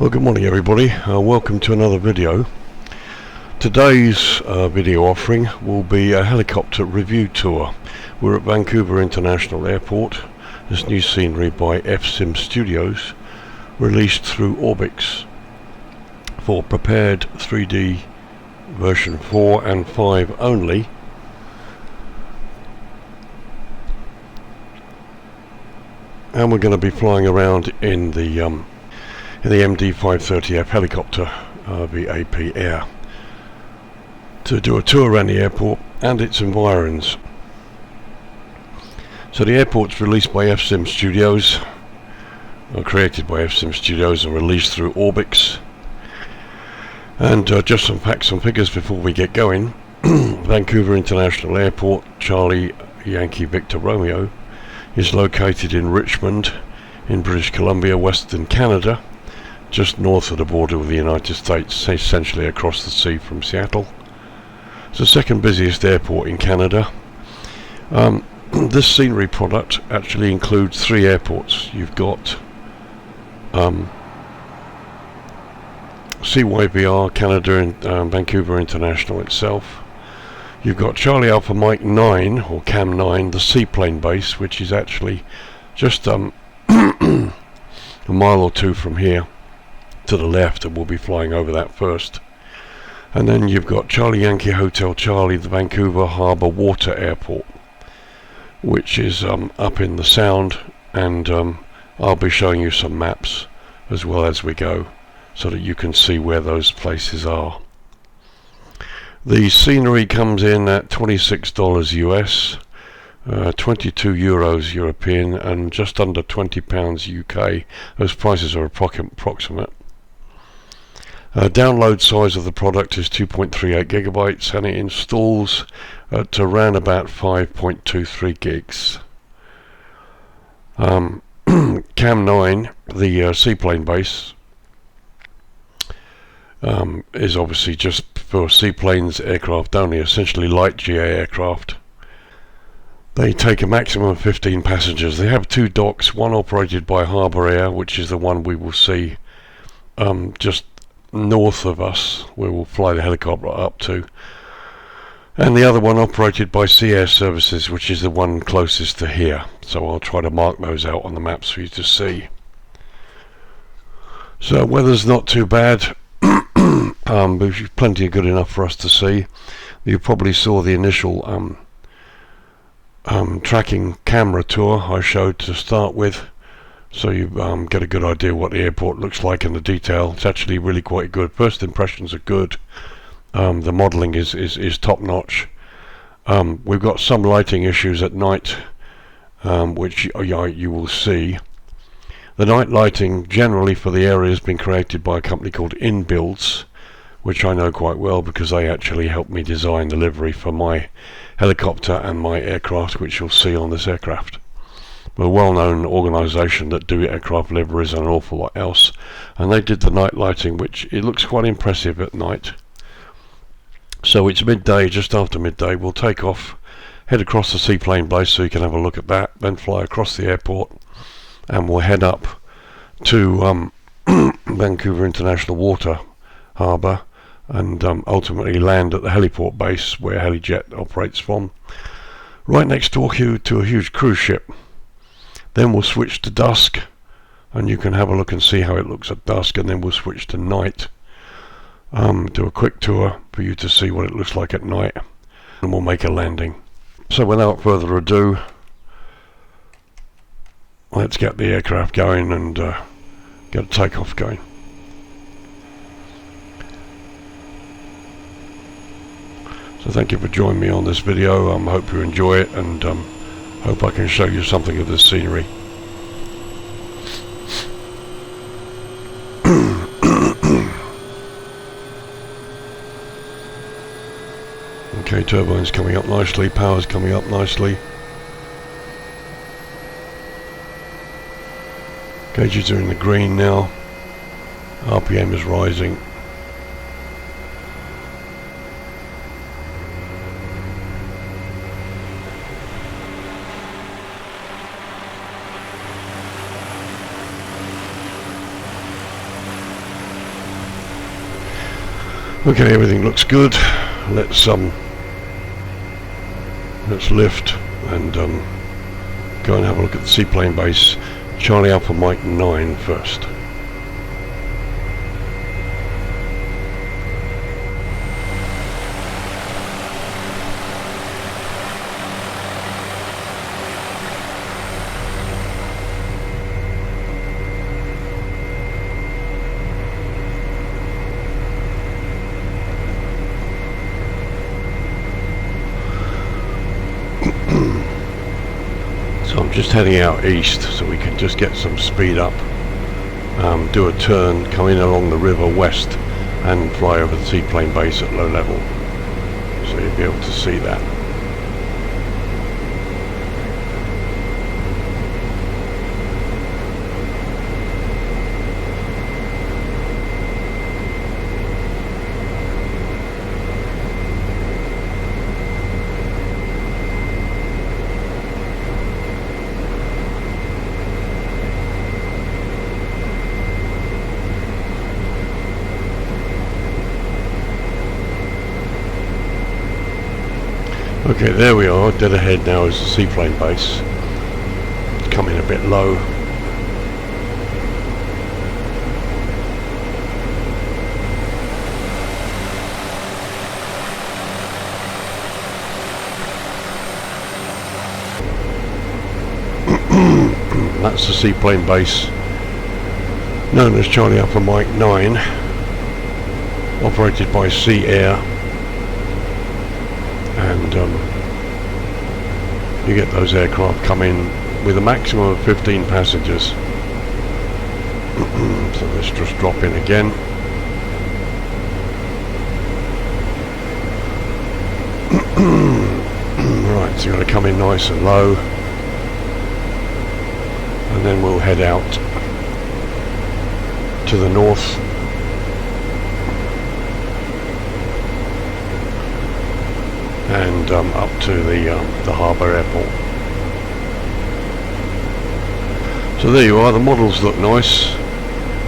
Well, good morning everybody. Welcome to another video. Today's video offering will be a helicopter review tour. We're at Vancouver International Airport. This new scenery by FSIMSTUDIOS, released through Orbix for PREPAR3D version 4 and 5 only. And we're going to be flying around in the MD-530F helicopter, VAP Air, to do a tour around the airport and its environs. So the airport's released by FSIMSTUDIOS, created by FSIMSTUDIOS and released through Orbix. And just some facts and figures before we get going. Vancouver International Airport, Charlie Yankee Victor Romeo, is located in Richmond in British Columbia, Western Canada, just north of the border with the United States, essentially across the sea from Seattle. It's the second busiest airport in Canada. This scenery product actually includes 3 airports. You've got CYVR Canada and Vancouver International itself. You've got Charlie Alpha Mike 9, or Cam 9, the Seaplane Base, which is actually just a mile or two from here to the left, and we'll be flying over that first. And then you've got Charlie Yankee Hotel Charlie, the Vancouver Harbour Water Airport, which is up in the Sound, and I'll be showing you some maps as well as we go so that you can see where those places are. The scenery comes in at $26 US, 22 euros European, and just under £20 UK. Those prices are approximate. Download size of the product is 2.38 gigabytes, and it installs at around about 5.23 gigs. Cam 9, the Seaplane Base, is obviously just for seaplanes aircraft only, essentially light GA aircraft. They take a maximum of 15 passengers. They have 2 docks, one operated by Harbour Air, which is the one we will see just north of us, where we'll fly the helicopter up to, and the other one operated by Sea Air Services, which is the one closest to here. So I'll try to mark those out on the maps for you to see. So weather's not too bad. But plenty good enough for us to see. You probably saw the initial tracking camera tour I showed to start with, so you get a good idea what the airport looks like in the detail. It's actually really quite good. First impressions are good. The modelling is top notch. We've got some lighting issues at night, which you will see. The night lighting generally for the area has been created by a company called InBuilds, which I know quite well because they actually helped me design the livery for my helicopter and my aircraft, which you'll see on this aircraft. We're a well-known organisation that do aircraft liveries and an awful lot else, and they did the night lighting, which it looks quite impressive at night. So it's midday, just after midday. We'll take off, head across the Seaplane Base so you can have a look at that, then fly across the airport, and we'll head up to Vancouver International Water Harbour, and ultimately land at the Heliport Base, where Helijet operates from, right next door to a huge cruise ship. Then we'll switch to dusk, and you can have a look and see how it looks at dusk, and then we'll switch to night, do a quick tour for you to see what it looks like at night, and we'll make a landing. So without further ado, let's get the aircraft going and get a takeoff going. So thank you for joining me on this video. Hope you enjoy it, and hope I can show you something of this scenery. Okay, turbines coming up nicely, power's coming up nicely. Gauges are in the green now. RPM is rising. Okay, everything looks good. Let's lift and go and have a look at the Seaplane Base. Charlie Alpha Mike 9 first. So I'm just heading out east so we can just get some speed up, do a turn, come in along the river west and fly over the Seaplane Base at low level, so you'll be able to see that. Okay, there we are. Dead ahead now is the Seaplane Base. It's coming a bit low. That's the Seaplane Base, known as Charlie Alpha Mike 9, operated by Sea Air. And you get those aircraft come in with a maximum of 15 passengers. So let's just drop in again. Right, so you're going to come in nice and low, and then we'll head out to the north. And up to the harbour airport. So there you are. The models look nice.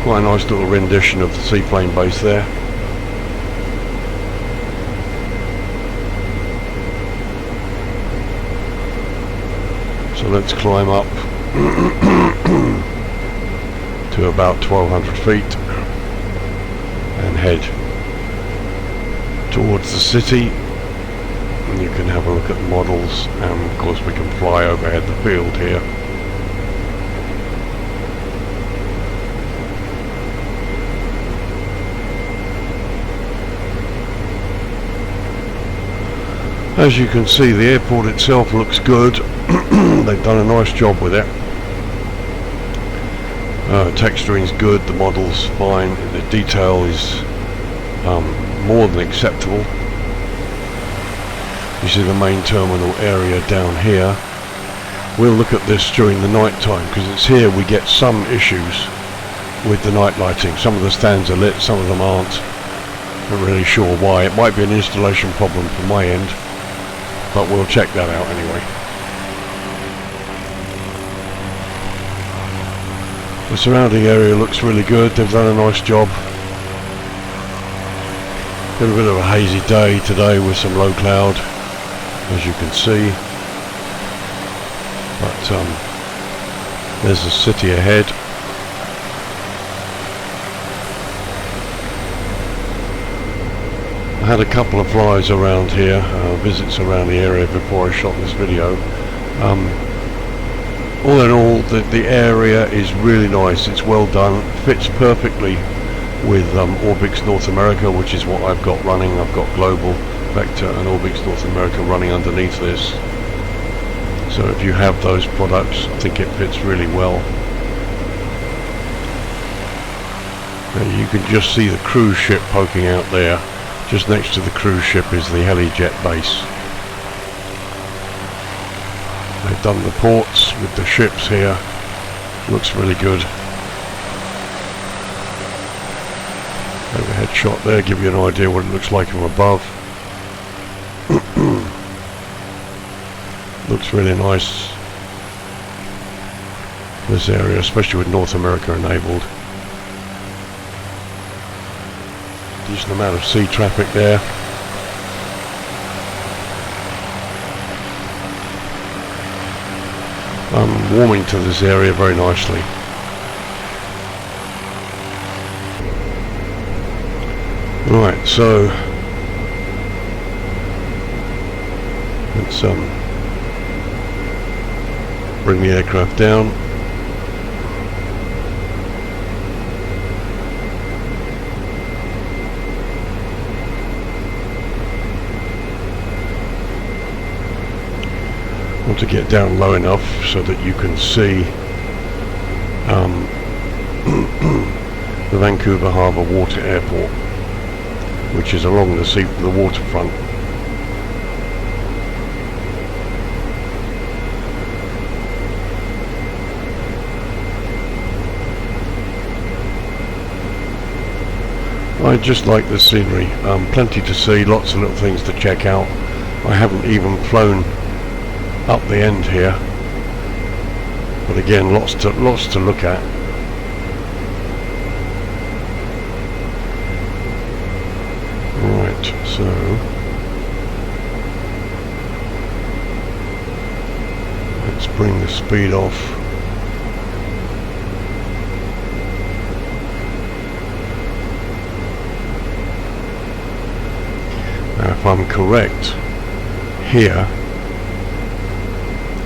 Quite a nice little rendition of the Seaplane Base there. So let's climb up to about 1200 feet and head towards the city. And you can have a look at the models, and of course we can fly overhead the field here. As you can see, the airport itself looks good. They've done a nice job with it. Texturing's good, the model's fine, the detail is more than acceptable. You see the main terminal area down here. We'll look at this during the night time, because it's here we get some issues with the night lighting. Some of the stands are lit, some of them aren't. Not really sure why. It might be an installation problem from my end, but we'll check that out anyway. The surrounding area looks really good. They've done a nice job. Got a bit of a hazy day today with some low cloud, as you can see, but there's the city ahead. I had a couple of flies around here, visits around the area before I shot this video. All in all, the area is really nice. It's well done, fits perfectly with Orbix North America, which is what I've got running. I've got Global, Vector and Orbix North America running underneath this. So if you have those products, I think it fits really well. Now you can just see the cruise ship poking out there. Just next to the cruise ship is the Helijet Base. They've done the ports with the ships here. Looks really good. Overhead shot there, give you an idea what it looks like from above. Looks really nice, this area, especially with North America enabled. decent amount of sea traffic there. I'm warming to this area very nicely. Right, so let's bring the aircraft down. Want to get down low enough so that you can see the Vancouver Harbour Water Airport, which is along the waterfront. I just like the scenery. Plenty to see, lots of little things to check out. I haven't even flown up the end here, but again, lots to look at. Right, so let's bring the speed off. Now, if I'm correct, here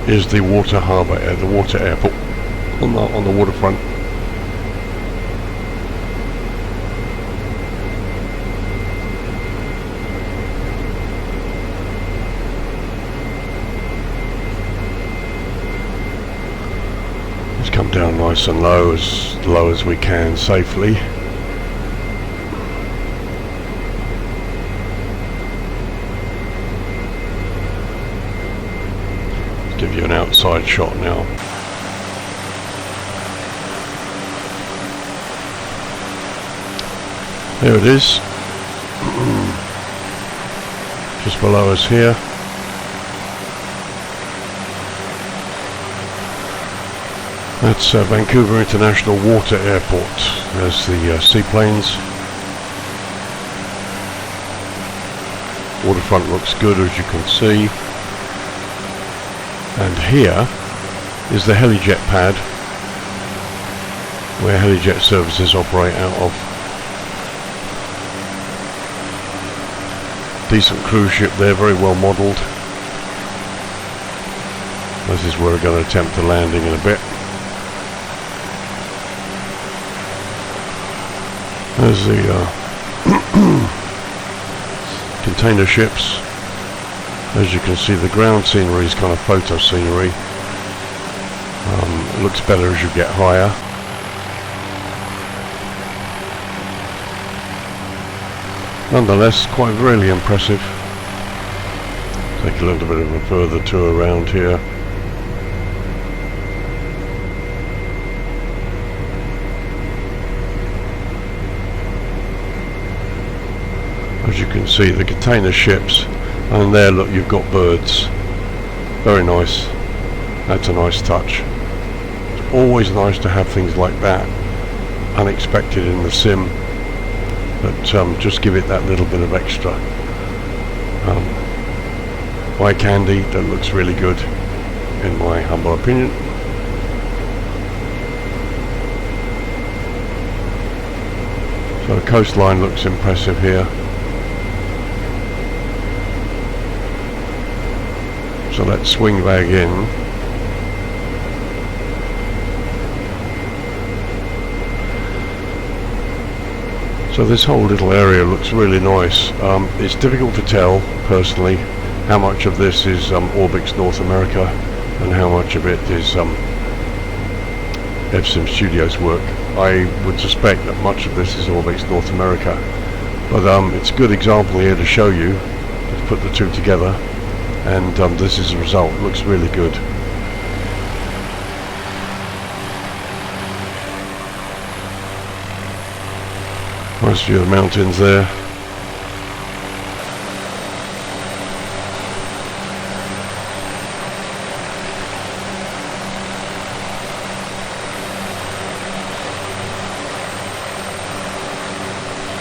is the water harbour, the water airport on the waterfront. Let's come down nice and low as we can safely. Give you an outside shot now. There it is. Just below us here. That's Vancouver International Water Airport. There's the seaplanes. Waterfront looks good, as you can see. And here is the Helijet Pad, where Helijet services operate out of. Decent cruise ship there, very well modelled. This is where we're going to attempt the landing in a bit. There's the container ships. As you can see, the ground scenery is kind of photo scenery. It looks better as you get higher. Nonetheless, quite really impressive. Take a little bit of a further tour around here. As you can see, the container ships. And there, look, you've got birds. Very nice. That's a nice touch. It's always nice to have things like that unexpected in the sim, but just give it that little bit of extra eye candy. That looks really good, in my humble opinion. So the coastline looks impressive here. So let's swing back in. So this whole little area looks really nice. It's difficult to tell, personally, how much of this is Orbix North America and how much of it is FSIMSTUDIOS work. I would suspect that much of this is Orbix North America, but it's a good example here to show you. Let's put the two together. And this is the result. It looks really good. Nice view of the mountains there.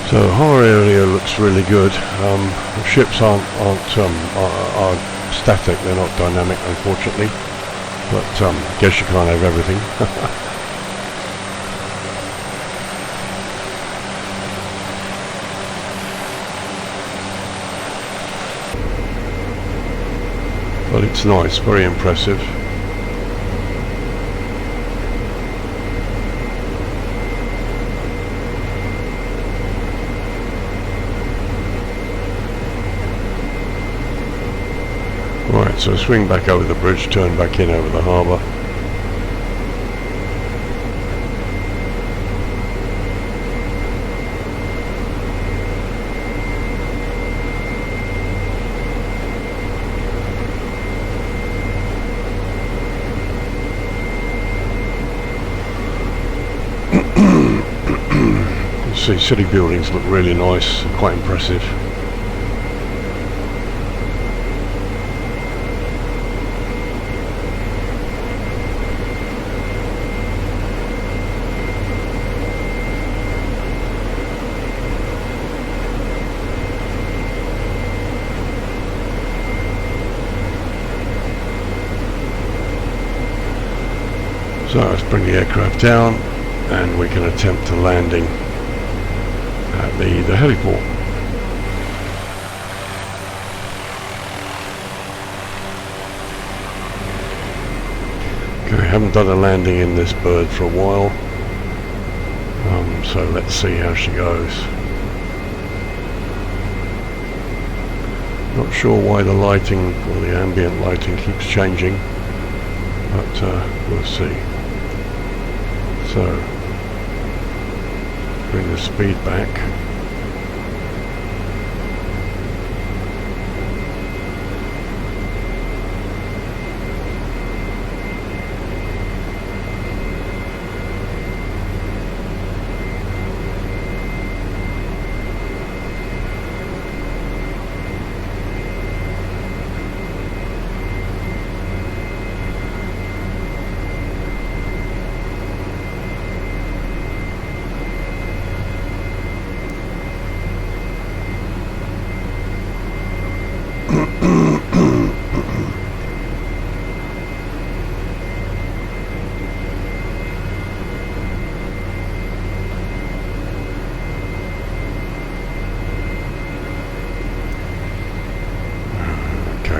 So the whole area looks really good. The ships are static, they're not dynamic unfortunately, but guess you can't have everything. But it's nice, very impressive. Right, so swing back over the bridge, turn back in over the harbour. You see, city buildings look really nice, quite impressive. So let's bring the aircraft down and we can attempt a landing at the heliport. Okay, I haven't done a landing in this bird for a while, so let's see how she goes. Not sure why the lighting or the ambient lighting keeps changing, but we'll see. So, bring the speed back.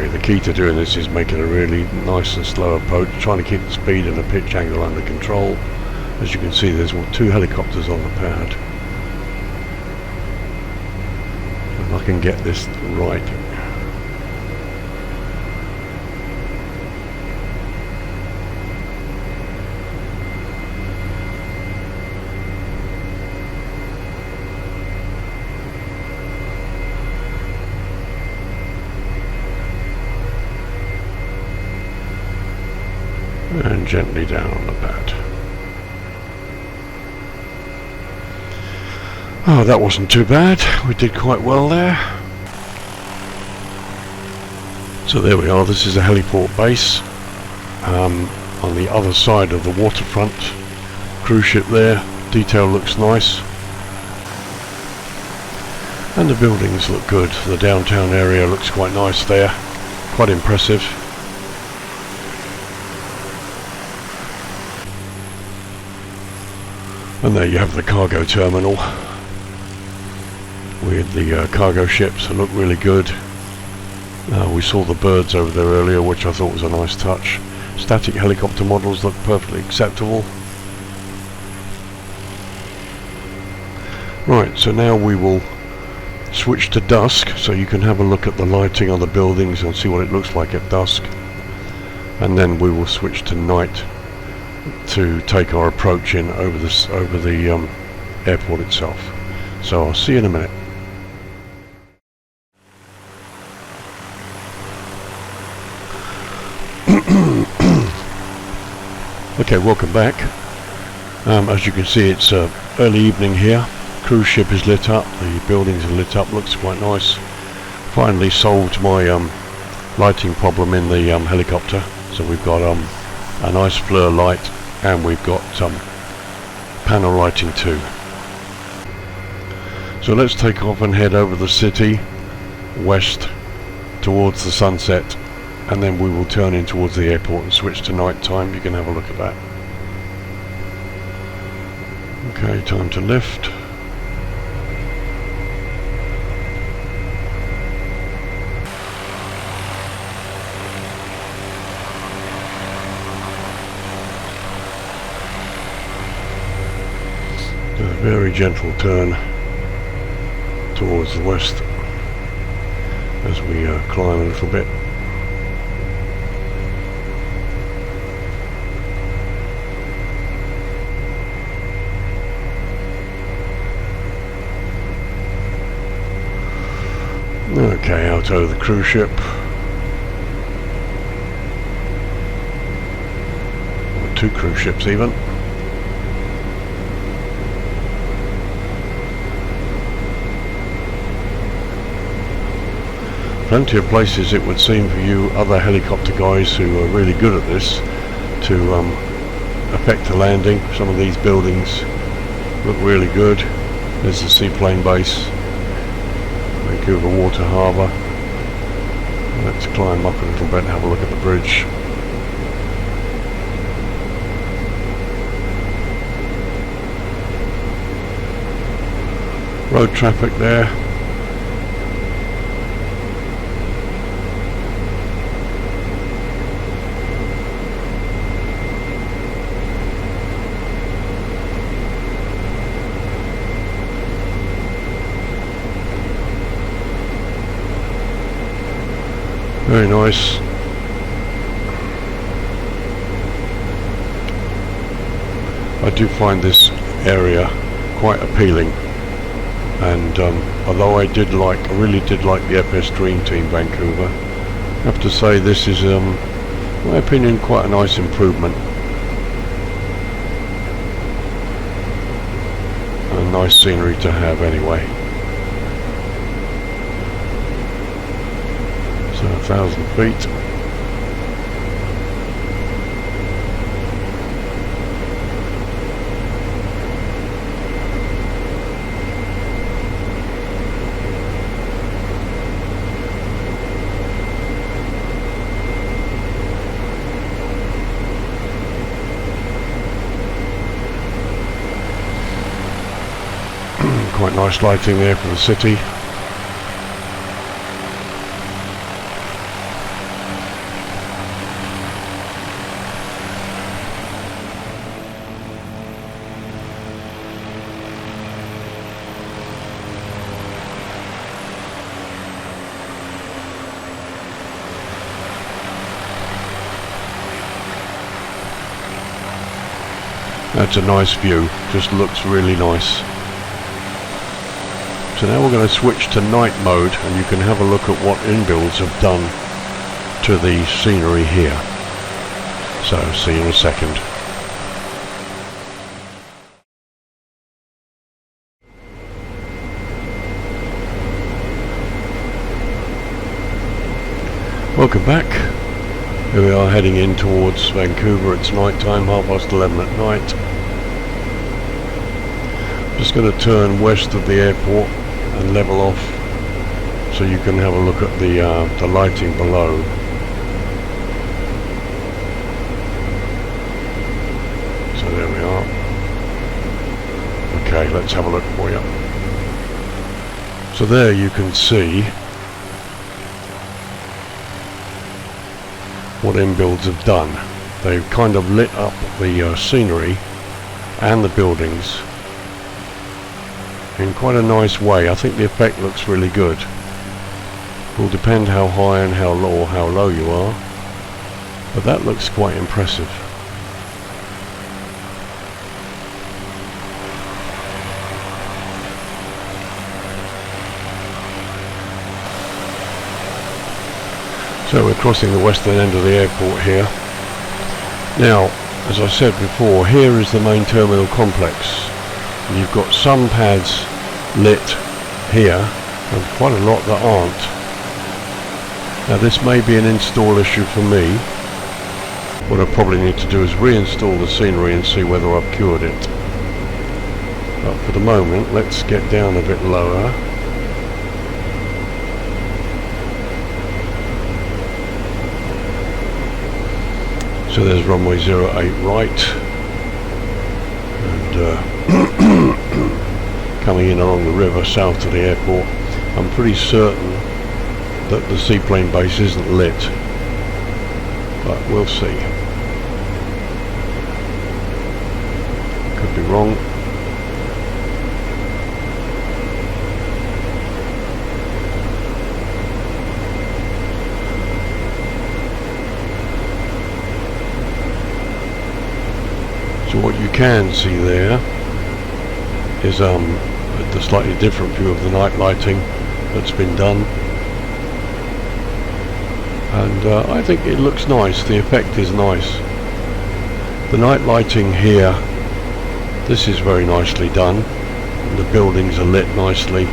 The key to doing this is making a really nice and slow approach, trying to keep the speed and the pitch angle under control. As you can see, there's two helicopters on the pad. If I can get this right. And gently down on the pad. Oh, that wasn't too bad. We did quite well there. So there we are. This is a heliport base on the other side of the waterfront. Cruise ship there. Detail looks nice. And the buildings look good. The downtown area looks quite nice there. Quite impressive. And there you have the cargo terminal with the cargo ships. They look really good. We saw the birds over there earlier, which I thought was a nice touch. Static helicopter models look perfectly acceptable. Right, so now we will switch to dusk, so you can have a look at the lighting on the buildings and see what it looks like at dusk. And then we will switch to night to take our approach in over the airport itself. So I'll see you in a minute. Okay, welcome back. As you can see, it's early evening here. Cruise ship is lit up, the buildings are lit up, looks quite nice. Finally solved my lighting problem in the helicopter. So we've got a nice flare light, and we've got panel lighting too. So let's take off and head over the city west towards the sunset, and then we will turn in towards the airport and switch to night time. You can have a look at that. Okay, time to lift. A very gentle turn towards the west as we climb a little bit. Okay, out over the cruise ship. Or 2 cruise ships even. Plenty of places, it would seem, for you other helicopter guys who are really good at this to affect the landing. Some of these buildings look really good. There's the Seaplane Base, Vancouver Water Harbour. Let's climb up a little bit and have a look at the bridge. Road traffic there. Very nice. I do find this area quite appealing, and although I really did like the FS Dream Team Vancouver, I have to say this is, in my opinion, quite a nice improvement. A nice scenery to have anyway. So 1,000 feet. Quite nice lighting there for the city. That's a nice view, just looks really nice. So now we're going to switch to night mode, and you can have a look at what inbuilds have done to the scenery here. So see you in a second. Welcome back. Here we are heading in towards Vancouver. It's night time, 11:30 at night. Just going to turn west of the airport and level off so you can have a look at the lighting below. So there we are. Okay, let's have a look for you. So there you can see what inbuilds have done. They've kind of lit up the scenery and the buildings in quite a nice way. I think the effect looks really good. It will depend how high and how low you are, but that looks quite impressive. So we're crossing the western end of the airport here. Now, as I said before, here is the main terminal complex. You've got some pads lit here and quite a lot that aren't. Now this may be an install issue for me. What I probably need to do is reinstall the scenery and see whether I've cured it. But for the moment, let's get down a bit lower. So there's runway 08 right, and coming in along the river south to the airport. I'm pretty certain that the Seaplane Base isn't lit, but we'll see. Could be wrong. So what you can see there is the slightly different view of the night lighting that's been done, and I think it looks nice. The effect is nice. The night lighting here, this is very nicely done. The buildings are lit nicely,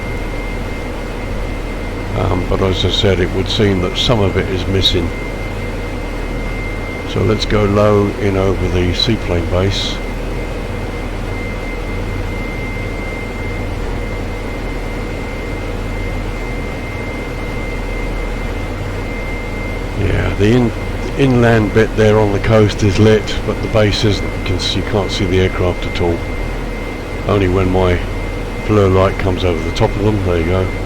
but as I said, it would seem that some of it is missing. So let's go low in over the Seaplane Base. Yeah, the inland bit there on the coast is lit, but the base isn't. You can't see the aircraft at all. Only when my blur light comes over the top of them. There you go.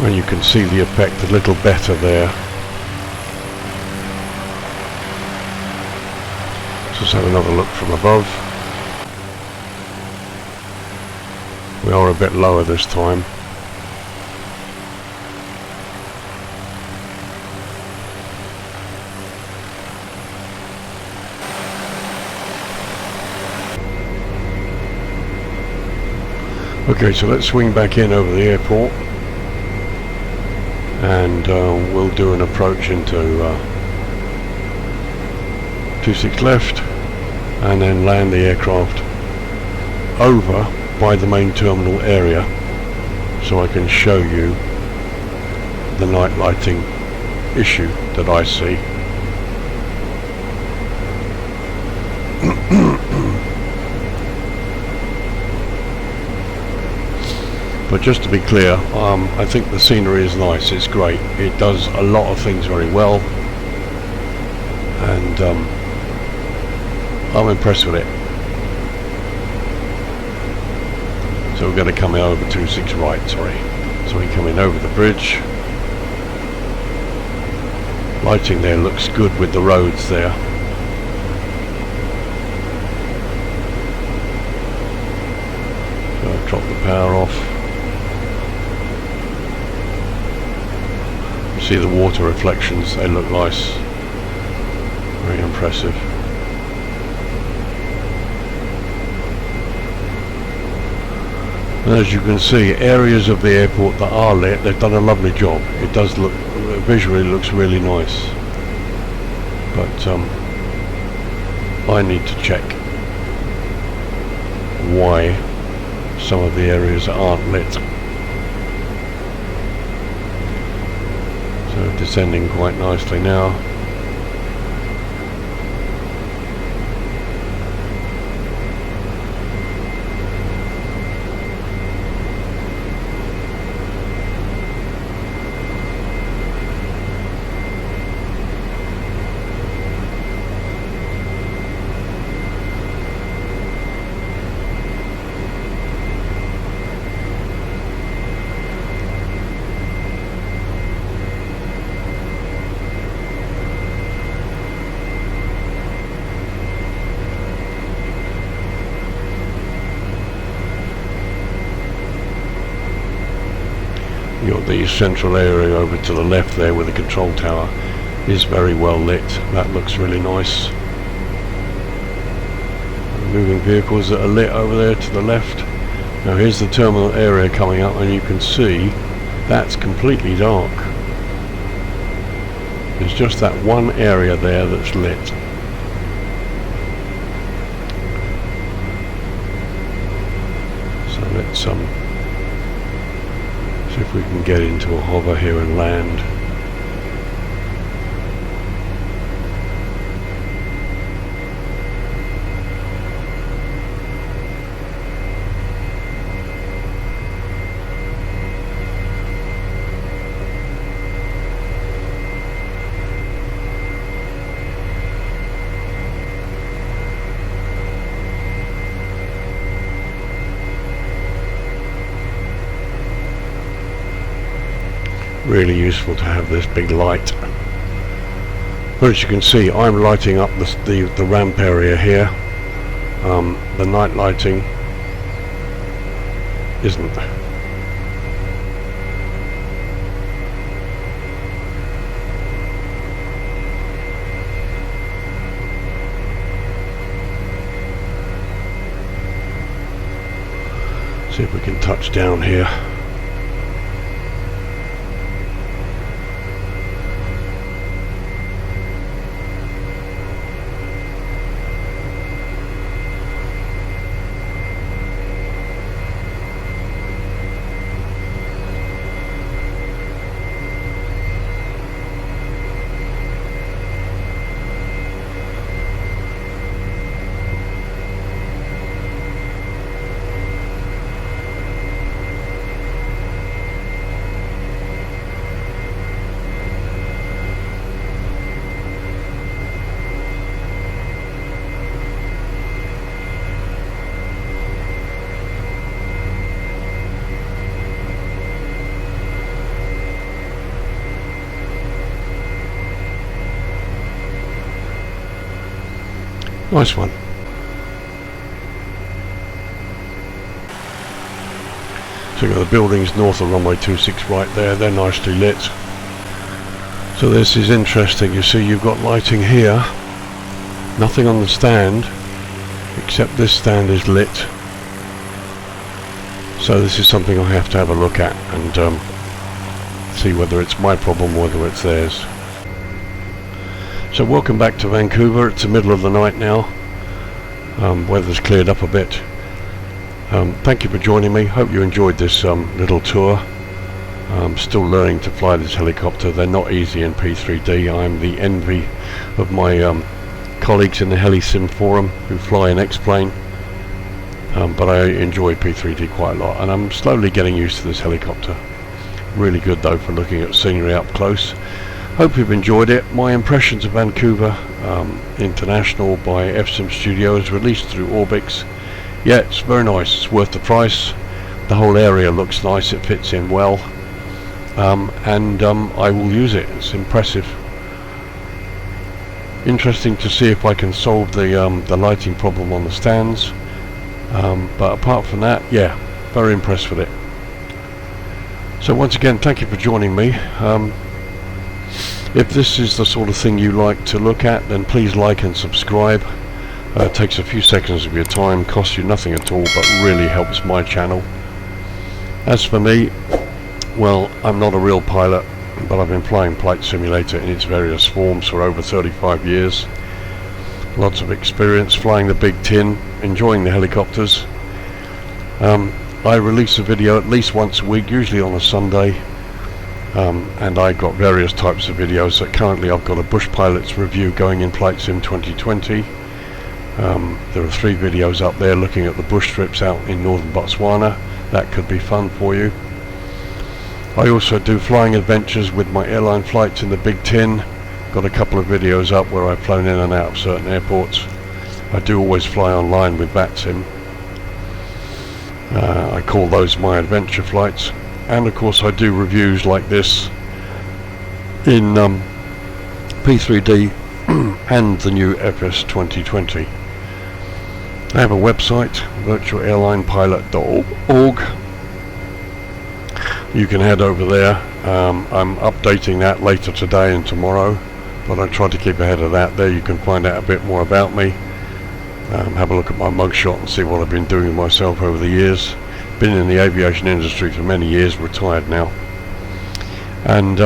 And you can see the effect a little better there. Let's have another look from above. We are a bit lower this time. Okay, so let's swing back in over the airport, and we'll do an approach into 26 left, and then land the aircraft over by the main terminal area, so I can show you the night lighting issue that I see. But just to be clear, I think the scenery is nice. It's great. It does a lot of things very well, and I'm impressed with it. So we're going to come in over 26 right, sorry. So we come in over the bridge. Lighting there looks good with the roads there. So I'll drop the power off. You see the water reflections, they look nice. Very impressive. And as you can see, areas of the airport that are lit, they've done a lovely job. It does look, visually looks really nice. But I need to check why some of the areas aren't lit. So descending quite nicely now. The central area over to the left there with the control tower is very well lit. That looks really nice. Moving vehicles that are lit over there to the left. Now here's the terminal area coming up, and you can see that's completely dark. There's just that one area there that's lit. let's see if we can get into a hover here and land. Really useful to have this big light. But as you can see, I'm lighting up the ramp area here. The night lighting isn't. See if we can touch down here. Nice one. So you've got the buildings north of runway 26 right there, they're nicely lit. So this is interesting, you see you've got lighting here, nothing on the stand, except this stand is lit. So this is something I have to have a look at and see whether it's my problem or whether it's theirs. So welcome back to Vancouver. It's the middle of the night now. Weather's cleared up a bit. Thank you for joining me. Hope you enjoyed this little tour. I'm still learning to fly this helicopter. They're not easy in P3D. I'm the envy of my colleagues in the HeliSim forum who fly in X-Plane. But I enjoy P3D quite a lot, and I'm slowly getting used to this helicopter. Really good though for looking at scenery up close. Hope you've enjoyed it. My impressions of Vancouver International by FSIMSTUDIOS, released through Orbix. Yeah, it's very nice. It's worth the price. The whole area looks nice. It fits in well. I will use it. It's impressive. Interesting to see if I can solve the lighting problem on the stands. But apart from that, yeah, very impressed with it. So once again, thank you for joining me. If this is the sort of thing you like to look at, then please like and subscribe. It takes a few seconds of your time, costs you nothing at all, but really helps my channel. As for me, well, I'm not a real pilot, but I've been flying Flight Simulator in its various forms for over 35 years. Lots of experience flying the Big Tin, enjoying the helicopters. I release a video at least once a week, usually on a Sunday. And I've got various types of videos. So currently I've got a Bush Pilot's review going in Flight Sim 2020. There are 3 videos up there looking at the bush trips out in northern Botswana. That could be fun for you. I also do flying adventures with my airline flights in the Big Tin. Got a couple of videos up where I've flown in and out of certain airports. I do always fly online with VATSIM. I call those my adventure flights. And of course I do reviews like this in P3D and the new FS 2020. I have a website, virtualairlinepilot.org. You can head over there. I'm updating that later today and tomorrow, but I try to keep ahead of that. There you can find out a bit more about me. Have a look at my mugshot and see what I've been doing myself over the years. Been in the aviation industry for many years, retired now. And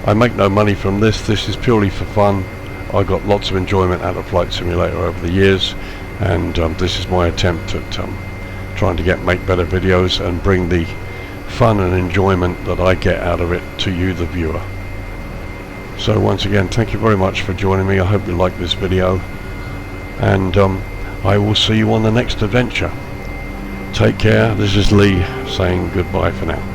I make no money from this. This is purely for fun. I got lots of enjoyment out of Flight Simulator over the years, and this is my attempt at trying to make better videos and bring the fun and enjoyment that I get out of it to you, the viewer. So once again, thank you very much for joining me. I hope you like this video, and I will see you on the next adventure. Take care. This is Lee saying goodbye for now.